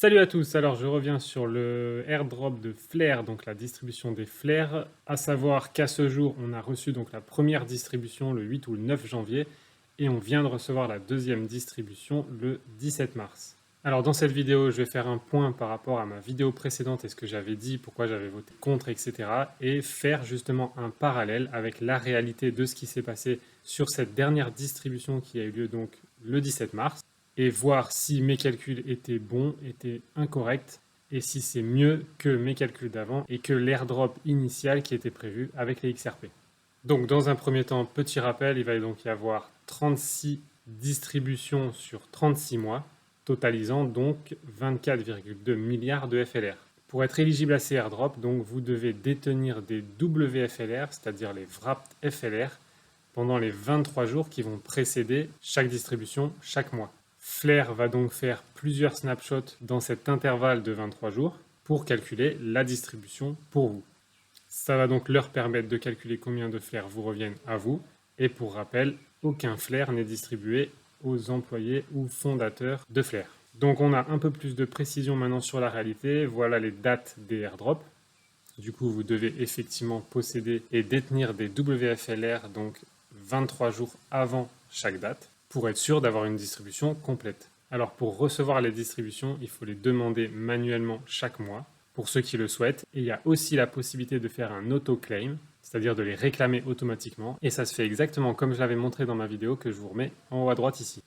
Salut à tous, alors je reviens sur le airdrop de Flare, donc la distribution des flares, à savoir qu'à ce jour on a reçu donc la première distribution le 8 ou le 9 janvier et on vient de recevoir la deuxième distribution le 17 mars. Alors dans cette vidéo je vais faire un point par rapport à ma vidéo précédente et ce que j'avais dit, pourquoi j'avais voté contre, etc. et faire justement un parallèle avec la réalité de ce qui s'est passé sur cette dernière distribution qui a eu lieu donc le 17 mars et voir si mes calculs étaient bons, étaient incorrects, et si c'est mieux que mes calculs d'avant et que l'airdrop initial qui était prévu avec les XRP. Donc dans un premier temps, petit rappel, il va donc y avoir 36 distributions sur 36 mois, totalisant donc 24,2 milliards de FLR. Pour être éligible à ces airdrops, donc vous devez détenir des WFLR, c'est-à-dire les Wrapped FLR, pendant les 23 jours qui vont précéder chaque distribution chaque mois. Flare va donc faire plusieurs snapshots dans cet intervalle de 23 jours pour calculer la distribution pour vous. Ça va donc leur permettre de calculer combien de flares vous reviennent à vous. Et pour rappel, aucun flare n'est distribué aux employés ou fondateurs de Flare. Donc on a un peu plus de précision maintenant sur la réalité. Voilà les dates des airdrops. Du coup, vous devez effectivement posséder et détenir des WFLR, donc 23 jours avant chaque date, pour être sûr d'avoir une distribution complète. Alors pour recevoir les distributions, il faut les demander manuellement chaque mois, pour ceux qui le souhaitent. Et il y a aussi la possibilité de faire un auto-claim, c'est-à-dire de les réclamer automatiquement. Et ça se fait exactement comme je l'avais montré dans ma vidéo que je vous remets en haut à droite ici.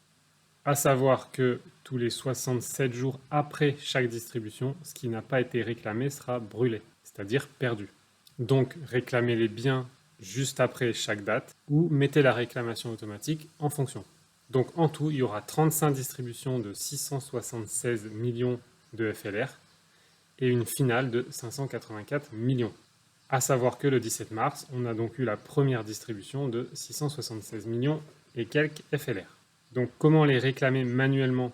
À savoir que tous les 67 jours après chaque distribution, ce qui n'a pas été réclamé sera brûlé, c'est-à-dire perdu. Donc réclamez-les bien juste après chaque date ou mettez la réclamation automatique en fonction. Donc en tout, il y aura 35 distributions de 676 millions de FLR et une finale de 584 millions. À savoir que le 17 mars, on a donc eu la première distribution de 676 millions et quelques FLR. Donc comment les réclamer manuellement?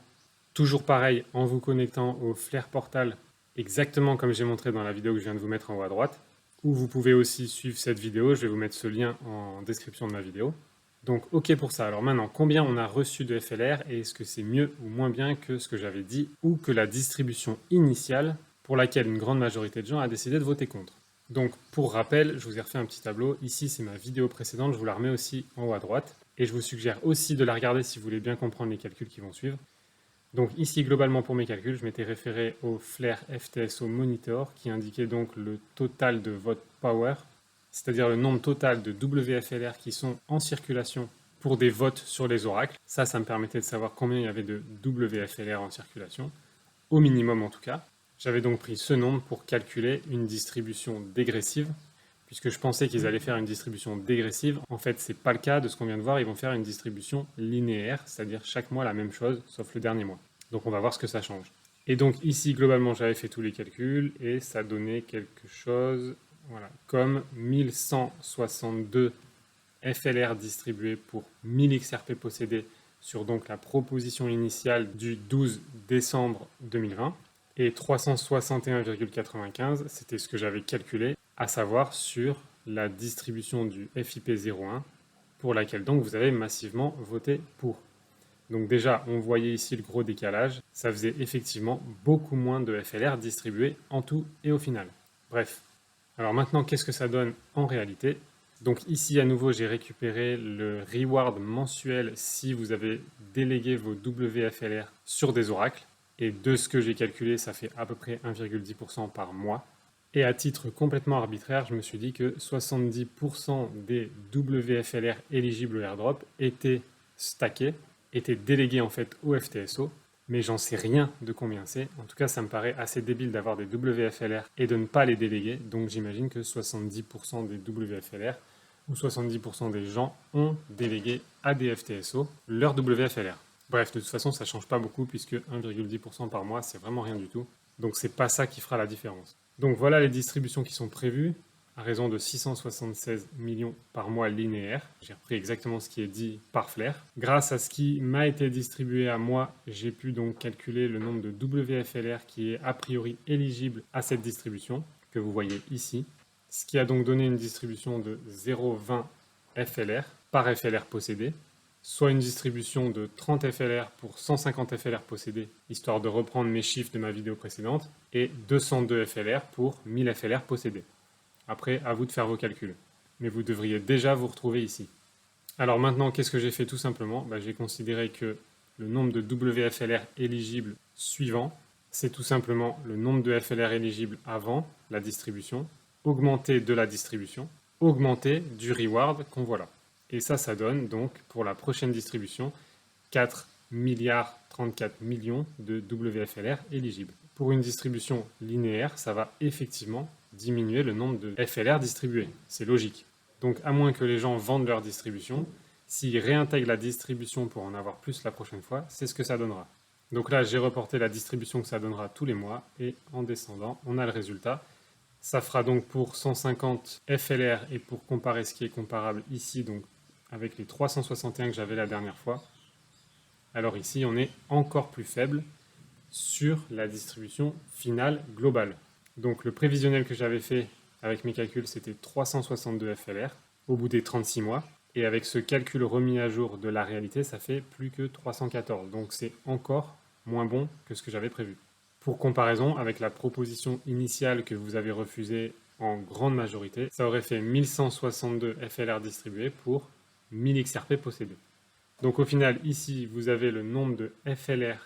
Toujours pareil, en vous connectant au Flare Portal, exactement comme j'ai montré dans la vidéo que je viens de vous mettre en haut à droite, ou vous pouvez aussi suivre cette vidéo, je vais vous mettre ce lien en description de ma vidéo. Donc ok pour ça. Alors maintenant, combien on a reçu de FLR et est-ce que c'est mieux ou moins bien que ce que j'avais dit ou que la distribution initiale pour laquelle une grande majorité de gens a décidé de voter contre? Donc pour rappel, je vous ai refait un petit tableau. Ici, c'est ma vidéo précédente, je vous la remets aussi en haut à droite. Et je vous suggère aussi de la regarder si vous voulez bien comprendre les calculs qui vont suivre. Donc ici, globalement pour mes calculs, je m'étais référé au Flare FTSO Monitor qui indiquait donc le total de vote power, c'est-à-dire le nombre total de WFLR qui sont en circulation pour des votes sur les oracles. Ça me permettait de savoir combien il y avait de WFLR en circulation, au minimum en tout cas. J'avais donc pris ce nombre pour calculer une distribution dégressive, puisque je pensais qu'ils allaient faire une distribution dégressive. En fait, ce n'est pas le cas de ce qu'on vient de voir, ils vont faire une distribution linéaire, c'est-à-dire chaque mois la même chose, sauf le dernier mois. Donc on va voir ce que ça change. Et donc ici, globalement, j'avais fait tous les calculs, et ça donnait quelque chose comme 1162 FLR distribués pour 1000 XRP possédés sur donc la proposition initiale du 12 décembre 2020. Et 361,95, c'était ce que j'avais calculé, à savoir sur la distribution du FIP01, pour laquelle donc vous avez massivement voté pour. Donc déjà, on voyait ici le gros décalage, ça faisait effectivement beaucoup moins de FLR distribués en tout et au final. Bref, alors maintenant, qu'est-ce que ça donne en réalité? Donc ici, à nouveau, j'ai récupéré le reward mensuel si vous avez délégué vos WFLR sur des oracles. Et de ce que j'ai calculé, ça fait à peu près 1,10% par mois. Et à titre complètement arbitraire, je me suis dit que 70% des WFLR éligibles au airdrop étaient stackés, étaient délégués en fait au FTSO, mais j'en sais rien de combien c'est. En tout cas, ça me paraît assez débile d'avoir des WFLR et de ne pas les déléguer, donc j'imagine que 70% des WFLR ou 70% des gens ont délégué à des FTSO leur WFLR. Bref, de toute façon, ça ne change pas beaucoup puisque 1,10% par mois, c'est vraiment rien du tout. Donc c'est pas ça qui fera la différence. Donc voilà les distributions qui sont prévues à raison de 676 millions par mois linéaire. J'ai repris exactement ce qui est dit par Flare. Grâce à ce qui m'a été distribué à moi, j'ai pu donc calculer le nombre de WFLR qui est a priori éligible à cette distribution, que vous voyez ici. Ce qui a donc donné une distribution de 0,20 FLR par FLR possédé. soit une distribution de 30 FLR pour 150 FLR possédés, histoire de reprendre mes chiffres de ma vidéo précédente, et 202 FLR pour 1000 FLR possédés. Après, à vous de faire vos calculs. Mais vous devriez déjà vous retrouver ici. Alors maintenant, qu'est-ce que j'ai fait tout simplement? J'ai considéré que le nombre de WFLR éligibles suivant, c'est tout simplement le nombre de FLR éligibles avant la distribution, augmenté de la distribution, augmenté du reward qu'on voit là. Et ça donne donc pour la prochaine distribution 4 milliards 34 millions de WFLR éligibles. Pour une distribution linéaire, ça va effectivement diminuer le nombre de FLR distribués. C'est logique. Donc à moins que les gens vendent leur distribution, s'ils réintègrent la distribution pour en avoir plus la prochaine fois, c'est ce que ça donnera. Donc là, j'ai reporté la distribution que ça donnera tous les mois, et en descendant, on a le résultat. Ça fera donc pour 150 FLR, et pour comparer ce qui est comparable ici, donc avec les 361 que j'avais la dernière fois, alors ici, on est encore plus faible sur la distribution finale globale. Donc le prévisionnel que j'avais fait avec mes calculs, c'était 362 FLR au bout des 36 mois. Et avec ce calcul remis à jour de la réalité, ça fait plus que 314. Donc c'est encore moins bon que ce que j'avais prévu. Pour comparaison, avec la proposition initiale que vous avez refusée en grande majorité, ça aurait fait 1162 FLR distribués pour 1000 XRP possédés. Donc au final, ici, vous avez le nombre de FLR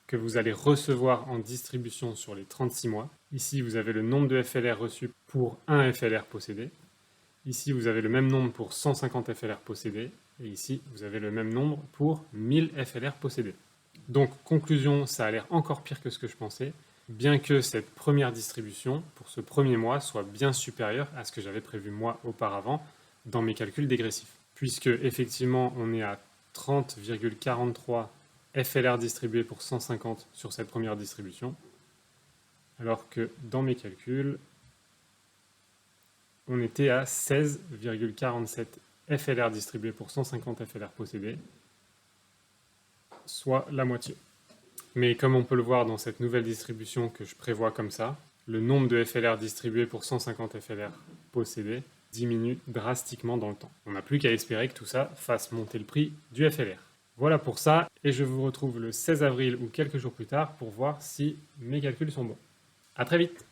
que vous allez recevoir en distribution sur les 36 mois. Ici, vous avez le nombre de FLR reçus pour 1 FLR possédé. Ici, vous avez le même nombre pour 150 FLR possédés. Et ici, vous avez le même nombre pour 1000 FLR possédés. Donc, conclusion, ça a l'air encore pire que ce que je pensais, bien que cette première distribution, pour ce premier mois, soit bien supérieure à ce que j'avais prévu moi auparavant dans mes calculs dégressifs. Puisque, effectivement, on est à 30,43 FLR distribués pour 150 sur cette première distribution, alors que dans mes calculs, on était à 16,47 FLR distribués pour 150 FLR possédés, soit la moitié. Mais comme on peut le voir dans cette nouvelle distribution que je prévois comme ça, le nombre de FLR distribués pour 150 FLR possédés diminue drastiquement dans le temps. On n'a plus qu'à espérer que tout ça fasse monter le prix du FLR. Voilà pour ça, et je vous retrouve le 16 avril ou quelques jours plus tard pour voir si mes calculs sont bons. A très vite!